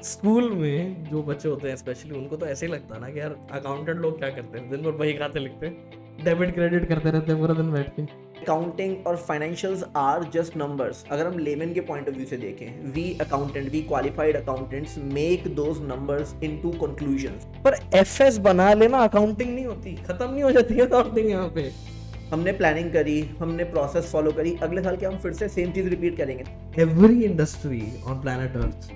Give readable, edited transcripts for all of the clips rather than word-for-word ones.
School में जो बच्चे होते हैं स्पेशली उनको तो ऐसे ही लगता है ना कि यार अकाउंटेंट लोग क्या करते हैं, दिन भर बही खाते लिखते हैं, डेबिट क्रेडिट करते रहते हैं पूरा दिन बैठ के। अकाउंटिंग और फाइनेंशियल्स आर जस्ट नंबर्स। अगर हम लेमन के पॉइंट ऑफ व्यू से देखें, we qualified accountants make those numbers into conclusions. पर एफएस बना लेना अकाउंटिंग नहीं होती, खत्म नहीं हो जाती अकाउंटिंग यहाँ पे। हमने प्लानिंग करी, हमने प्रोसेस फॉलो करी, अगले साल के हम फिर से सेम चीज रिपीट करेंगे। Every industry on planet earth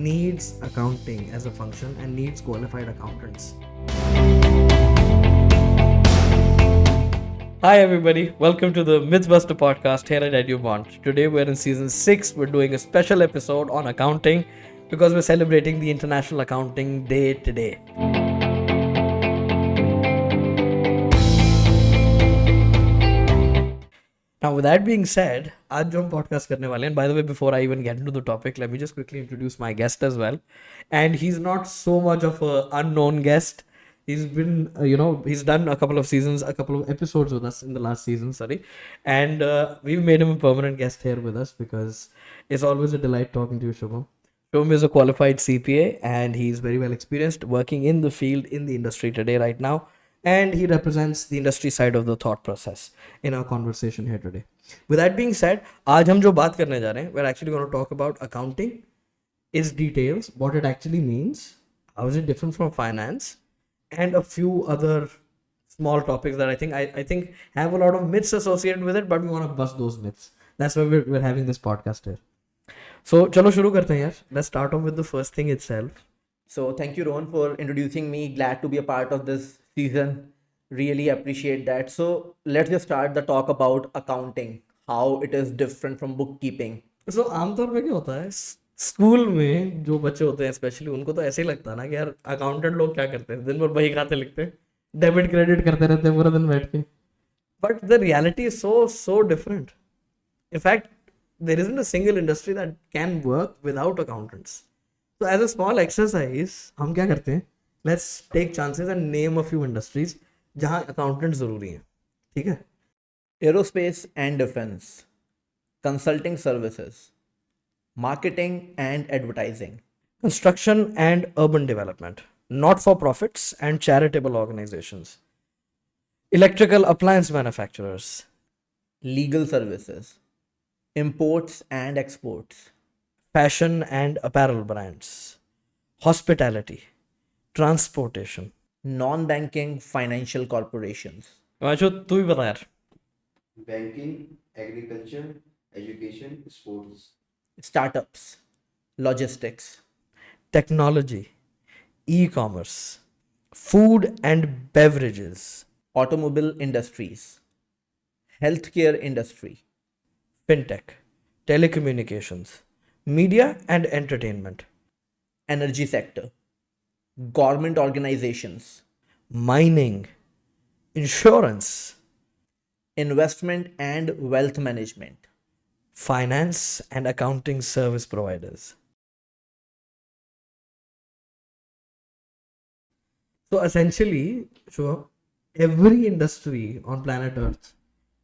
needs accounting as a function and needs qualified accountants. Hi everybody, welcome to the Mythbuster podcast here at EduBond. Today we're in season 6. We're doing a special episode on accounting because we're celebrating the International Accounting Day today. Now, with that being said, आज जो हम podcast करने वाले हैं, by the way, before I even get into the topic, let me just quickly introduce my guest as well. And he's not so much of an unknown guest. He's been, he's done a couple of seasons, a couple of episodes with us in the last season, sorry. And we've made him a permanent guest here with us because it's always a delight talking to you, Shubham. Shubham is a qualified CPA and he's very well experienced working in the field, in the industry today, right now. And he represents the industry side of the thought process in our conversation here today. With that being said, आज हम जो बात करने जा रहे हैं, we're actually going to talk about accounting, its details, what it actually means, how is it different from finance, and a few other small topics that I think have a lot of myths associated with it, but we want to bust those myths. That's why we're having this podcast here. So चलो शुरू करते हैं यार. Let's start off with the first thing itself. So thank you, Rohan, for introducing me. Glad to be a part of this season. Really appreciate that. So let's just start the talk about accounting, how it is different from bookkeeping. So आमतौर पे क्या होता है, school में जो बच्चे होते हैं स्पेशली उनको तो ऐसे ही लगता है ना कि यार अकाउंटेंट लोग क्या करते हैं, दिन भर बही खाते लिखते हैं, डेबिट क्रेडिट करते रहते हैं पूरा दिन बैठ के. But the reality is so different. In fact, there isn't a single industry that can work without accountants. So as a small exercise, हम क्या करते हैं, let's take chances and name a few industries जहाँ accountants ज़रूरी हैं, ठीक है? Aerospace and defense, consulting services, marketing and advertising, Construction and urban development, not-for-profits and charitable organizations, electrical appliance manufacturers, legal services, imports and exports, fashion and apparel brands, hospitality, transportation. non-banking financial corporations. वाचो तू ही बता यार. Banking, agriculture, education, sports, Startups, logistics, Technology, e-commerce, food and beverages, automobile industries, healthcare industry, fintech, telecommunications, media and entertainment, energy sector, government organizations, mining, insurance, investment and wealth management, finance and accounting service providers. So essentially, sure, every industry on planet Earth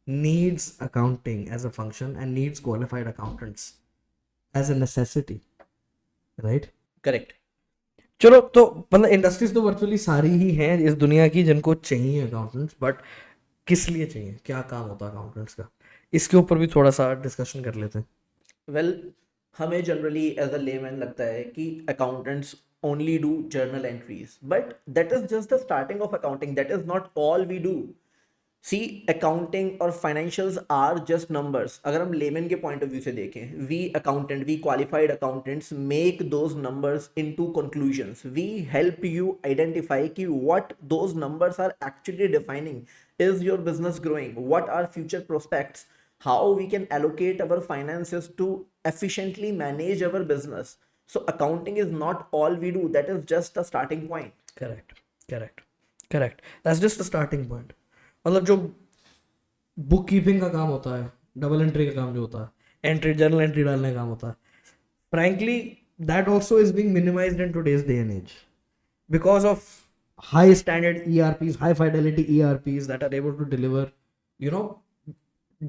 needs accounting as a function and needs qualified accountants as a necessity, right? correct. चलो तो मतलब industries तो virtually सारी ही हैं इस दुनिया की जिनको चाहिए अकाउंटेंट्स, बट किस लिए चाहिए, क्या काम होता है अकाउंटेंट्स का, इसके ऊपर भी थोड़ा सा डिस्कशन कर लेते हैं. Well, हमें जनरली एज अ लेमैन लगता है कि accountants only do journal entries, but that is just the starting of accounting. That is not all we do. See, accounting और financials are just numbers. अगर हम लेमन के point of view से देखें, we qualified accountants make those numbers into conclusions. We help you identify कि what those numbers are actually defining. Is your business growing? What are future prospects? How we can allocate our finances to efficiently manage our business. So accounting is not all we do. That is just a starting point. Correct. That's just a starting point. मतलब जो book keeping का काम होता है, double entry का काम जो होता है, एंट्री जर्नल एंट्री डालने का काम होता है, frankly that also is being minimized in today's day and age because of high standard ERPs, high fidelity ERPs that are able to deliver,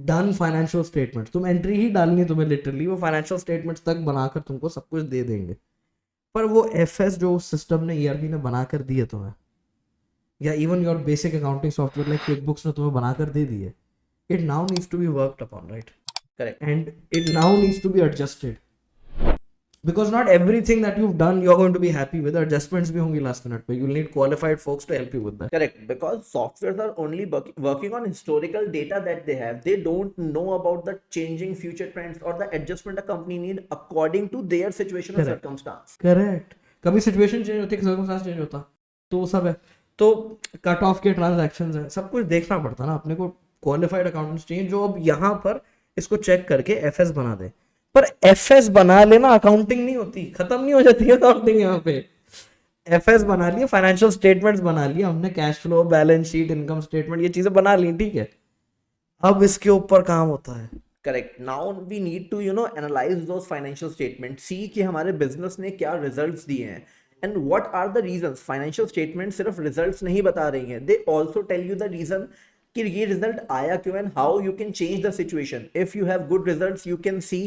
done financial statements. तुम एंट्री ही डालनी है तुम्हें, literally वो फाइनेंशियल स्टेटमेंट्स तक बनाकर तुमको सब कुछ दे देंगे. पर वो एफएस जो सिस्टम ने ईआरपी ने बना कर दिए तुम्हें, या even your basic accounting software like QuickBooks ने तुम्हें बना कर दे दिए, it now needs to be worked upon, right? Correct. And it now needs to be adjusted, because not everything that you've done you're going to be happy with. Adjustments bhi hongi last minute, but you'll need qualified folks to help you with that. Correct, because softwares are only working on historical data that they have. They don't know about the changing future trends or the adjustment a company need according to their situation or Correct. circumstance. Correct. कभी situation change होती है, circumstance change होता, तो वो सब है, तो cut off के ट्रांजैक्शंस है, सब कुछ देखना पड़ता ना अपने को। क्वालिफाइड अकाउंटेंट्स चाहिए जो अब यहाँ पर इसको चेक करके एफएस बना दे। पर एफएस बना लेना अकाउंटिंग नहीं होती, खत्म नहीं हो जाती है अकाउंटिंग यहाँ पे। एफएस बना लिए, फाइनेंशियल स्टेटमेंट्स बना लिए हमने, cash flow, balance sheet, income statement, ये चीजें बना ली, ठीक है। अब इसके ऊपर काम होता है। Correct. Now we need to analyze those financial statements, see कि हमारे business ने क्या results दिए हैं and what are the reasons. Financial statements सिर्फ results नहीं बता रही हैं, they also tell you the reason कि ये result आया क्यों and how you can change the situation. If you have good results, you can see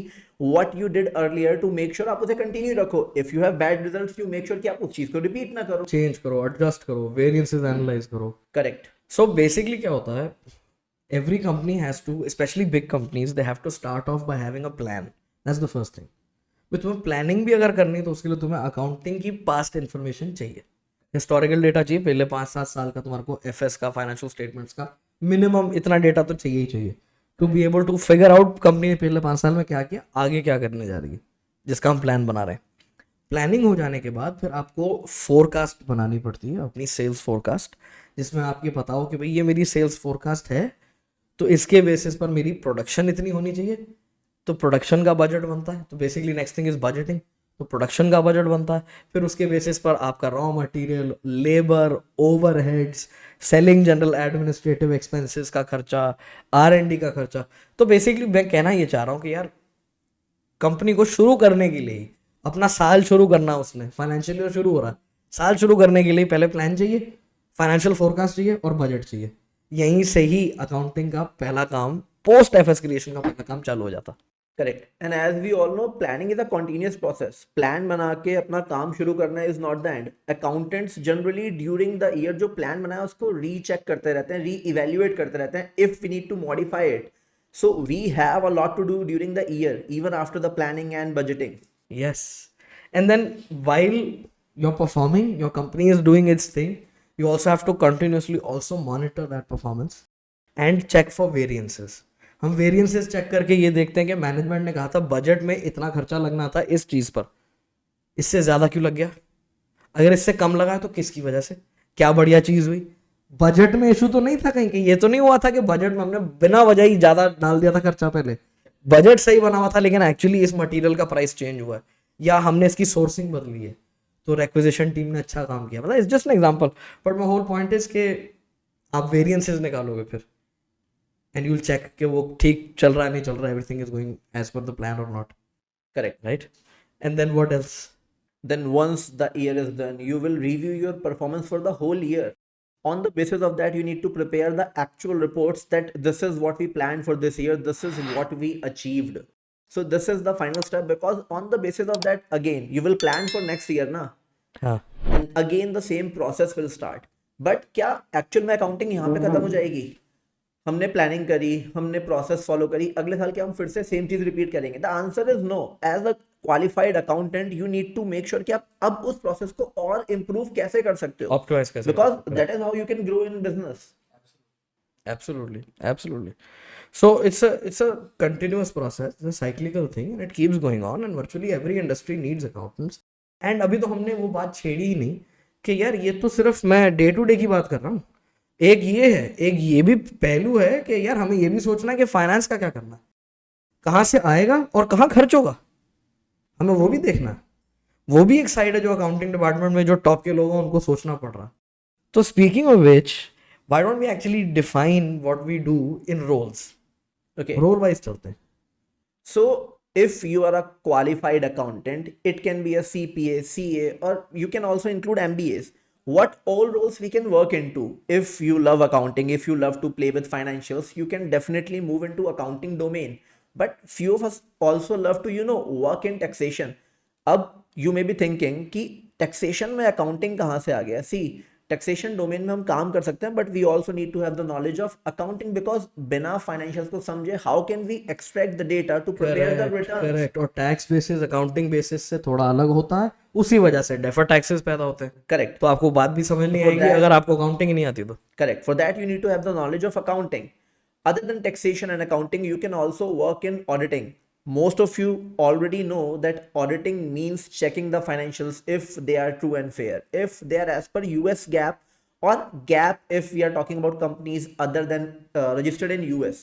what you did earlier to make sure आप उसे continue रखो. If you have bad results, you make sure कि आप उस चीज को repeat ना करो. चेंज करो, एडजस्ट करो, वेरिएंसेस एनालाइज करो। Correct. So basically क्या होता है, every company has to, especially big companies, they have to start off by having a plan. That's the first thing. but तुम्हें प्लानिंग भी अगर करनी है तो उसके लिए तुम्हें अकाउंटिंग की पास्ट इन्फॉर्मेशन चाहिए, हिस्टोरिकल डेटा चाहिए, पहले 5-7 साल का तुम्हारे को एफएस का, फाइनेंशियल स्टेटमेंट्स का मिनिमम इतना डेटा तो चाहिए ही चाहिए, to be able to figure out company ने पिछले 5 साल में क्या किया, आगे क्या करने जा रही है, जिसका हम प्लान बना रहे हैं। प्लानिंग हो जाने के बाद फिर आपको फोरकास्ट बनानी पड़ती है, अपनी सेल्स फोरकास्ट, जिसमें आपके पता हो कि भाई ये मेरी सेल्स फोरकास्ट है, तो इसके बेसिस पर मेरी प्रोडक्शन इतनी होनी चाहिए, तो प्रोडक्शन का बजट बनता है। तो basically next thing is budgeting, तो प्रोडक्शन का बजट बनता है। फिर उसके बेसिस पर आपका raw material, labour, overheads, selling general administrative expenses का खर्चा, R&D का खर्चा। तो बेसिकली मैं कहना ये चाह रहा हूँ कि यार कंपनी को शुरू करने के लिए, अपना साल शुरू करना, उसने फाइनेंशियल ईयर शुरू हो रहा है, साल शुरू करने के लिए पहले प्लान चाहिए, फाइनेंशियल फोरकास्ट चाहिए और बजट चाहिए। यहीं से ही अकाउंटिंग का पहला काम, पोस्ट एफएस क्रिएशन का पहला काम चालू हो जाता। Correct. And as we all know, planning is a continuous process. Plan बना के अपना काम शुरू करना is not the end. Accountants generally during the year जो प्लान बनाया उसको रीचेक करते रहते हैं, री इवेल्युएट करते रहते हैं if we need to modify it. So we have a lot to do during the year, even after the planning and budgeting. Yes. And then while you're performing, your company is doing its thing, you also have to continuously also monitor that performance and check for variances. हम variances check करके ये देखते हैं कि management ने कहा था budget में इतना खर्चा लगना था इस चीज़ पर, इससे ज़्यादा क्यों लग गया, अगर इससे कम लगा तो किसकी वजह से, क्या बढ़िया चीज़ हुई। बजट में इशू तो नहीं था कहीं, ये तो नहीं हुआ था कि बजट में हमने बिना वजह ही ज़्यादा डाल दिया था खर्चा। पहले बजट सही बना हुआ था लेकिन एक्चुअली इस मटेरियल का प्राइस चेंज हुआ है, या हमने इसकी सोर्सिंग बदली है, तो रिक्विजिशन टीम ने अच्छा काम किया। मतलब it's just an example, but my whole point is कि आप वेरिएंसेस निकालोगे फिर, एंड यू विल चेक कि वो ठीक चल रहा है, नहीं चल रहा है, everything is going as per the plan or not. Correct, right? And then what else? Then once the year is done, you will review your performance for the whole year. On the basis of that, you need to prepare the actual reports that this is what we planned for this year, this is what we achieved. So this is the final step, because on the basis of that, again, you will plan for next year, na? हाँ, And again, the same process will start. But क्या actual में accounting यहाँ पे खत्म हो जाएगी? हमने planning करी, हमने प्रोसेस फॉलो करी, अगले साल क्या हम फिर से सेम चीज रिपीट करेंगे? The answer is no. As a qualified accountant you need to make sure कि आप अब उस प्रोसेस को और इम्प्रूव कैसे कर सकते हो, ऑप्टिमाइज कैसे, because that is how you can grow in business. Absolutely. So it's a continuous process, it's a cyclical thing, and it keeps going on, and virtually every industry needs accountants. And अभी तो हमने वो बात छेड़ी ही नहीं कि यार ये तो सिर्फ मैं डे टू डे की बात कर रहा हूँ, एक ये है, एक ये भी पहलू है कि यार हमें ये भी सोचना है कि फाइनेंस का क्या करना है, कहाँ से आएगा और कहाँ खर्च होगा, हमें वो भी देखना है। वो भी एक साइड है जो अकाउंटिंग डिपार्टमेंट में जो टॉप के लोग हैं उनको सोचना पड़ रहा है। तो speaking of which, why don't we actually define what we do in roles? Okay, role wise चलते हैं। so if you are a qualified accountant, it can be a CPA, CA, or you can also include MBAs. What all roles we can work into? If you love accounting, if you love to play with financials, you can definitely move into accounting domain. But few of us also love to work in taxation. अब you may be thinking कि taxation में accounting कहाँ से आ गया. सी, taxation domain में हम काम कर सकते हैं, but we also need to have the knowledge of accounting, because बिना फाइनेंशियल्स को समझे how can we extract the data to prepare the return. Correct. और टैक्स बेसिस अकाउंटिंग बेसिस से थोड़ा अलग होता है, उसी वजह से डेफर टैक्सेस पैदा होते हैं. करेक्ट. तो आपको बात भी समझ नहीं For आएगी that- अगर आपको अकाउंटिंग ही नहीं आती तो. Correct. For that, you need to have the knowledge of accounting. Other than taxation and accounting, you can also work in auditing. Most of you already know that auditing means checking the financials if they are true and fair, if they are as per US GAAP or GAAP if we are talking about companies other than registered in US.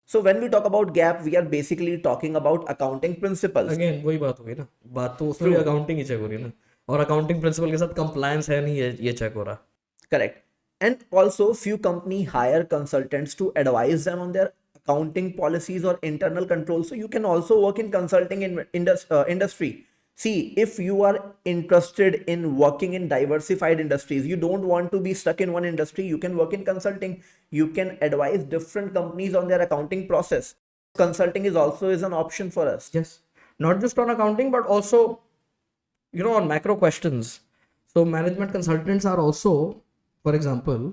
So when we talk about GAAP, we are basically talking about accounting principles. Again वही बात हो गई ना, बात तो उसमें accounting ही check हो रही है ना, और अकाउंटिंग प्रिंसिपल के साथ कंप्लायंस है नहीं, ये चेक हो रहा. Correct. And also few company hire consultants to advise them on their accounting policies or internal controls. So you can also work in consulting in industry. See, if you are interested in working in diversified industries, you don't want to be stuck in one industry, you can work in consulting. You can advise different companies on their accounting process. Consulting is an option for us. Yes, not just on accounting but also, on macro questions. So management consultants are also, for example,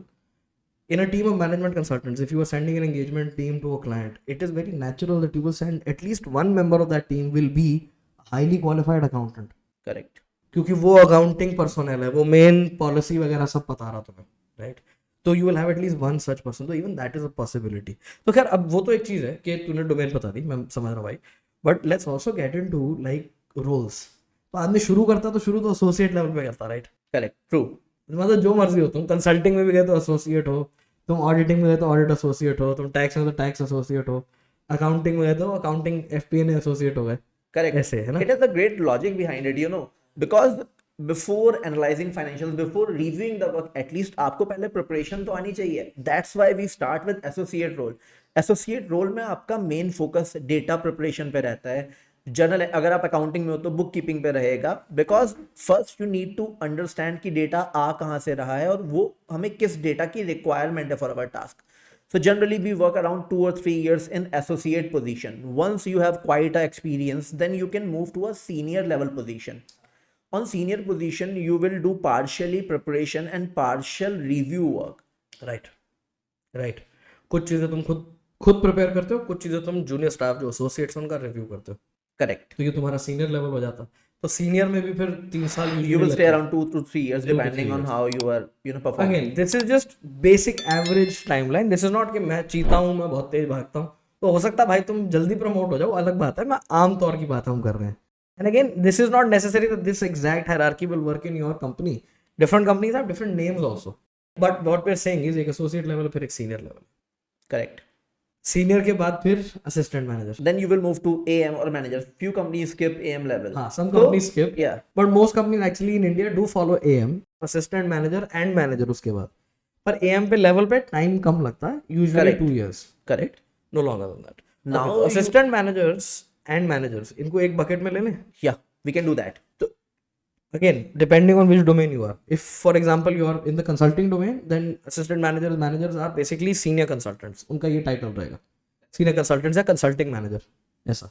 in a team of management consultants, if you are sending an engagement team to a client, it is very natural that you will send at least one member of that team will be a highly qualified accountant. Correct. क्योंकि वो accounting personal है, वो main policy वगैरह सब बता रहा तुम्हें, right. तो you will have at least one such person. तो even that is a possibility. तो खैर अब वो तो एक चीज़ है कि तूने डोमेन बता दी, मैं समझ रहा हूँ भाई, but let's also get into like roles. तो आदमी शुरू करता तो शुरू तो एसोसिएट लेवल पे करता, राइट. Correct. True. मतलब जो मर्जी हो, तुम कंसल्टिंग में भी गए तो एसोसिएट हो, तुम ऑडिटिंग में गए तो ऑडिट एसोसिएट हो, तुम टैक्स में तो टैक्स एसोसिएट हो, अकाउंटिंग में गए तो अकाउंटिंग FP&A एसोसिएट हो गए. Correct. ऐसे है ना. It is a great logic behind it, because before analyzing financials, before reviewing the work, at least आपको पहले preparation तो आनी चाहिए. That's why we start with associate role. Associate role में आपका main focus data preparation पे रहता है. जर्नल, अगर आप अकाउंटिंग में हो तो बुक कीपिंग पे रहेगा, because first you need to understand कि डेटा आ कहाँ से रहा है और वो हमें किस डेटा की रिक्वायरमेंट है for our task. So generally we work around 2 or 3 years in associate position. Once you have quite a experience, then you can move to a senior level position. On senior position, you will do partially preparation and partial review work. Right. कुछ चीज़ें तुम खुद prepare करते हो, कुछ चीज़ें तुम junior staff जो एसोसिएट्स उनका रिव्यू करते हो. Correct. तो ये तुम्हारा सीनियर लेवल हो जाता. तो सीनियर में भी फिर 3 साल You will stay around 2 to 3 years 2 to 3 depending on years. how you are, performing. Again this is just basic average timeline. This is not कि मैं चीता हूँ, मैं बहुत तेज भागता हूँ. तो हो सकता है भाई तुम जल्दी प्रमोट हो जाओ, अलग बात है. मैं आम तौर की बात हम कर रहे हैं. And again this is not necessary that this exact hierarchy will work in your company. Different companies have different names also, but what we are saying is एक एसोसिएट लेवल फिर एक सीनियर लेवल. Correct. सीनियर के बाद फिर assistant manager. Then you will move to AM or manager. Few companies skip AM level. हाँ, some So, companies skip. Yeah. But most companies actually in India do follow AM, assistant manager and manager उसके बाद. पर AM पे level पे time कम लगता है, usually Correct. 2 years, Correct. no longer than that. Now Okay, you- assistant managers and managers इनको एक bucket में ले लें. Yeah, we can do that. तो again depending on which domain you are. If for example you are in the consulting domain, then assistant managers are basically senior consultants. उनका ये title रहेगा, senior consultants या consulting manager ऐसा.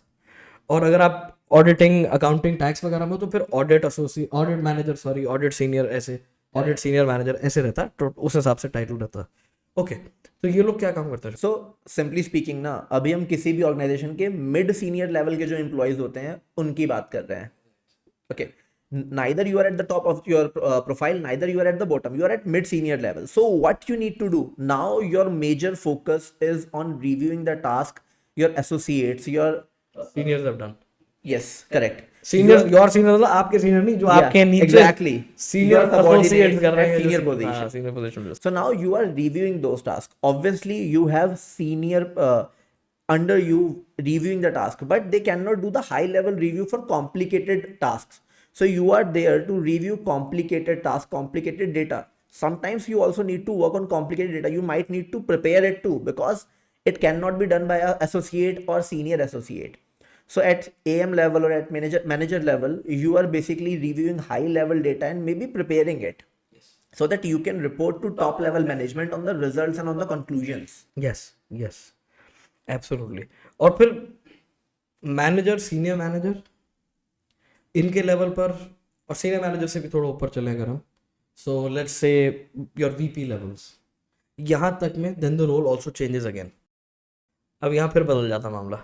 और अगर आप auditing, accounting, tax वगैरह में हो तो फिर audit associate, audit manager, sorry audit senior, ऐसे ऑडिट सीनियर मैनेजर ऐसे रहता है. तो उस हिसाब से टाइटल रहता है. ओके, तो ये लोग क्या काम करते हैं? So simply speaking ना, अभी हम किसी भी ऑर्गेनाइजेशन के मिड सीनियर लेवल के जो एम्प्लॉयज होते हैं उनकी बात कर रहे हैं. Okay. Neither you are at the top of your profile, neither you are at the bottom, you are at mid senior level. So what you need to do now, your major focus is on reviewing the task your associates, your seniors have done. yes, correct. Senior, your senior मतलब आपके senior नहीं, जो Yeah, आपके नीचे exactly. Senior Your subordinates associates कर रहे at हैं. senior position. Senior position. So now you are reviewing those tasks. Obviously, you have senior under you reviewing the task, but they cannot do the high level review for complicated tasks. So you are there to review complicated tasks, complicated data. Sometimes you also need to work on complicated data. You might need to prepare it too, because it cannot be done by an associate or senior associate. So at AM level or at manager level, you are basically reviewing high level data and maybe preparing it, so that you can report to top level management on the results and on the conclusions. Yes absolutely. और फिर manager, senior manager, इनके level पर और senior manager से भी थोड़ा ऊपर चले अगर हम, so let's say your VP levels, यहाँ तक में then the role also changes again. अब यहाँ फिर बदल जाता मामला.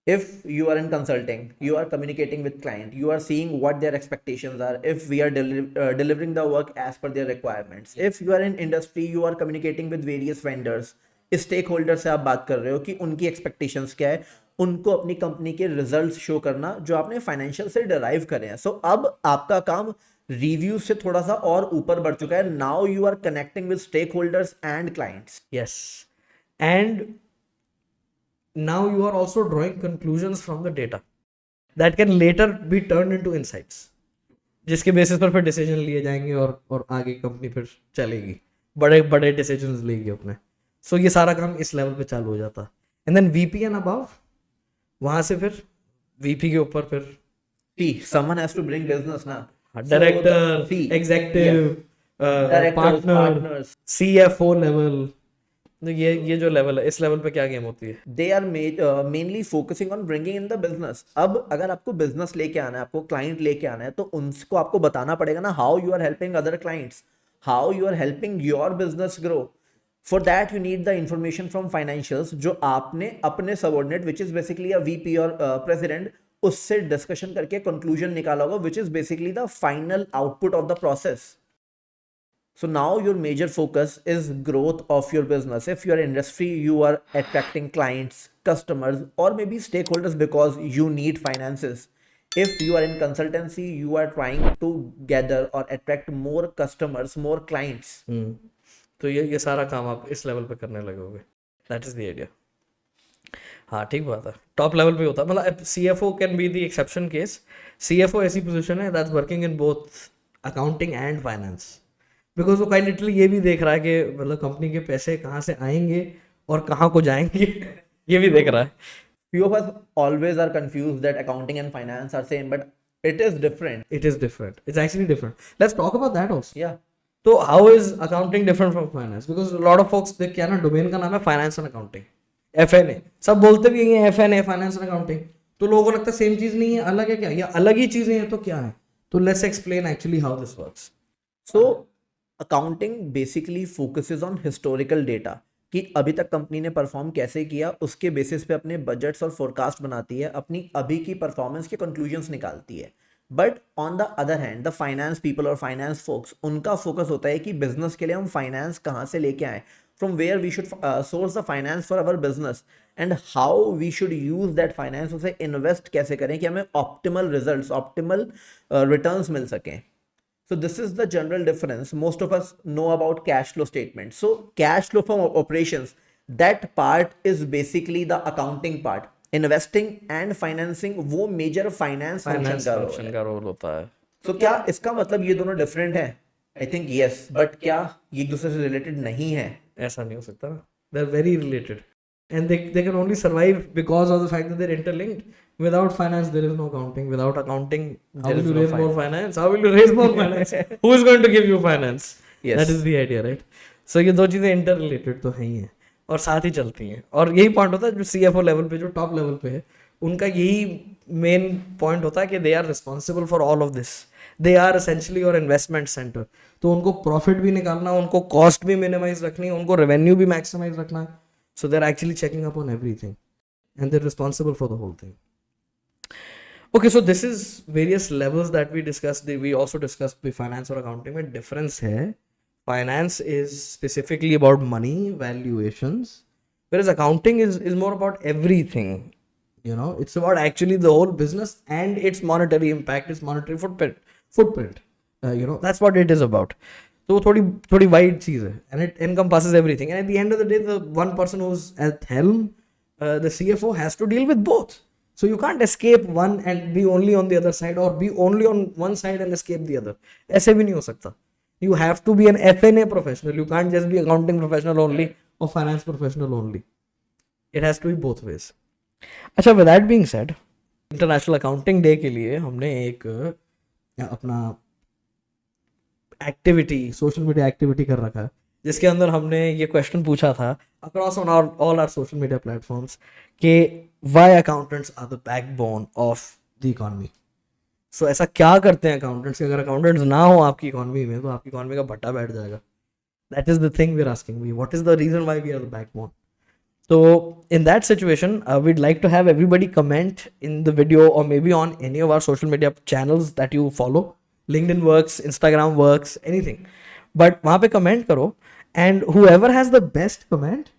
If you are in consulting, you are communicating with client, you are seeing what their expectations are, if we are delivering the work as per their requirements. If you are in industry, you are communicating with various vendors, stakeholders से आप बात कर रहे हो कि उनकी expectations क्या है, उनको अपनी कंपनी के रिजल्ट्स शो करना जो आपने फाइनेंशियल से डिराइव करे हैं. सो अब आपका काम रिव्यू से थोड़ा सा और ऊपर बढ़ चुका है. Now you are connecting with stakeholders and clients. Yes. And now you are also drawing conclusions from the data that can later be turned into insights, जिसके बेसिस पर फिर डिसीजन लिए जाएंगे और आगे कंपनी फिर चलेगी, बड़े बड़े डिसीजंस लेगी अपने. सो ये सारा काम इस लेवल पे चालू हो जाता. And then VP and above, वहां से फिर वीपी के ऊपर फिर See, someone has to bring business ना. Director, See, executive, Directors, partner, partners. CFO level. ये जो लेवल है, इस लेवल पे क्या गेम होती है? They are mainly focusing on bringing in the business. अब अगर आपको business लेके आना है, आपको client लेके आना है, तो उनको आपको बताना पड़ेगा ना how you are helping other clients, how you are helping your business grow. For that you need the information from financials जो आपने अपने subordinate which is basically a VP or president उससे discussion करके conclusion निकाला होगा which is basically the final output of the process. So now your major focus is growth of your business. If you are industry, you are attracting clients, customers, or maybe stakeholders because you need finances. If you are in consultancy, you are trying to gather or attract more customers, more clients. तो ये सारा काम आप इस level पे करने लगोगे. That is the idea. हाँ ठीक बात है. टॉप लेवल पे होता है, मतलब CFO can be the exception case. CFO ऐसी पोजीशन है that's working in both accounting and finance, because वो काइंड लिटरली ये भी देख रहा है कि मतलब कंपनी के पैसे कहाँ से आएंगे और कहाँ को जाएंगे. ये भी देख रहा है. Few of us always are confused that accounting and finance are same, but it is different. It is different. It's actually different. Let's talk about that also. Yeah. तो how is accounting different from finance? Because a lot of folks देख क्या ना, domain का नाम है finance and accounting, FNA. सब बोलते भी हैं FNA, फाइनेंस एंड अकाउंटिंग. तो लोगों को लगता है सेम चीज नहीं है, अलग है क्या, या अलग ही चीजें हैं तो क्या है. तो let's explain actually how this works. So accounting basically focuses on historical data कि अभी तक कंपनी ने परफॉर्म कैसे किया, उसके बेसिस पे अपने बजट्स और फोरकास्ट बनाती है, अपनी अभी की परफॉर्मेंस के कंक्लूजन्स निकालती है. But on the other hand the finance people और फाइनेंस फोक्स, उनका फोकस होता है कि बिजनेस के लिए हम फाइनेंस कहाँ से लेके आए, from where we should source the finance for our business and how we should use that finance, उसे इन्वेस्ट कैसे करें कि हमें ऑप्टिमल रिजल्ट्स, ऑप्टिमल रिटर्न्स मिल सकें. So this is the general difference. Most of us know about cash flow statement. So cash flow from operations, that part is basically the accounting part. Investing and financing वो major finance function का role है. का role होता है. So क्या इसका मतलब ये दोनों different है? I think yes. But क्या ये एक दूसरे से related नहीं है? ऐसा नहीं हो सकता ना. They're very related. And they can only survive because of the fact that they're interlinked. Without finance, there is no accounting. Without accounting, how will you raise more finance? How will you raise more finance? Who is going to give you finance? Yes. That is the idea, right? So ये दो चीजें interrelated तो हैं ही हैं और साथ ही चलती हैं. और यही पॉइंट होता है जो CFO लेवल पे, जो टॉप लेवल पे है, उनका यही मेन पॉइंट होता है कि they are responsible for all of this. They are essentially your investment center. तो उनको प्रॉफिट भी निकालना, उनको कॉस्ट भी मिनिमाइज रखनी है, उनको रेवेन्यू भी मैक्सिमाइज रखना है. So they're actually checking up on everything and they're responsible for the whole thing. Okay, so this is various levels that we discussed. We also discussed the finance or accounting में difference है. Finance is specifically about money, valuations, whereas accounting is more about everything. You know, it's about actually the whole business and its monetary impact, its monetary footprint. You know, that's what it is about. तो थोड़ी wide चीज़ है and it encompasses everything. And at the end of the day, the one person who's at helm, the CFO, has to deal with both. So you can't escape one and be only on the other side, or be only on one side and escape the other. ऐसे भी नहीं हो सकता. You have to be an FNA professional. You can't just be accounting professional only or finance professional only. It has to be both ways. अच्छा, with that being said, international accounting day के लिए हमने एक अपना activity, social media activity कर रखा है, जिसके अंदर हमने ये क्वेश्चन पूछा था across on all our social media platforms कि why accountants are the backbone of the economy. So ऐसा क्या करते हैं अकाउंटेंट्स? अगर अकाउंटेंट्स ना हो आपकी इकोनॉमी में तो आपकी इकोनॉमी का भट्टा बैठ जाएगा. That is the thing we're asking. What is the reason why we are the backbone? So in that situation, we'd like to have everybody comment in the video or maybe on any of our social media channels that you follow. LinkedIn works, Instagram works, anything. But वहाँ पे comment करो, and whoever has the best comment,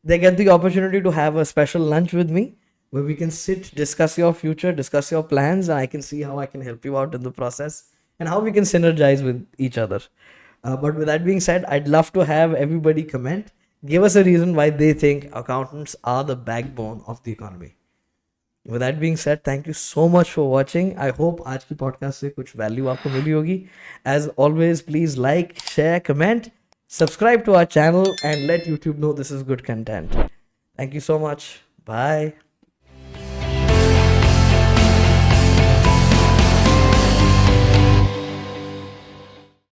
they get the opportunity to have a special lunch with me where we can sit, discuss your future, discuss your plans, and I can see how I can help you out in the process and how we can synergize with each other. But with that being said, I'd love to have everybody comment. Give us a reason why they think accountants are the backbone of the economy. With that being said, thank you so much for watching. I hope आज की podcast से कुछ value आपको मिली होगी. As always, please like, share, comment, subscribe to our channel, and let YouTube know this is good content. Thank you so much. Bye.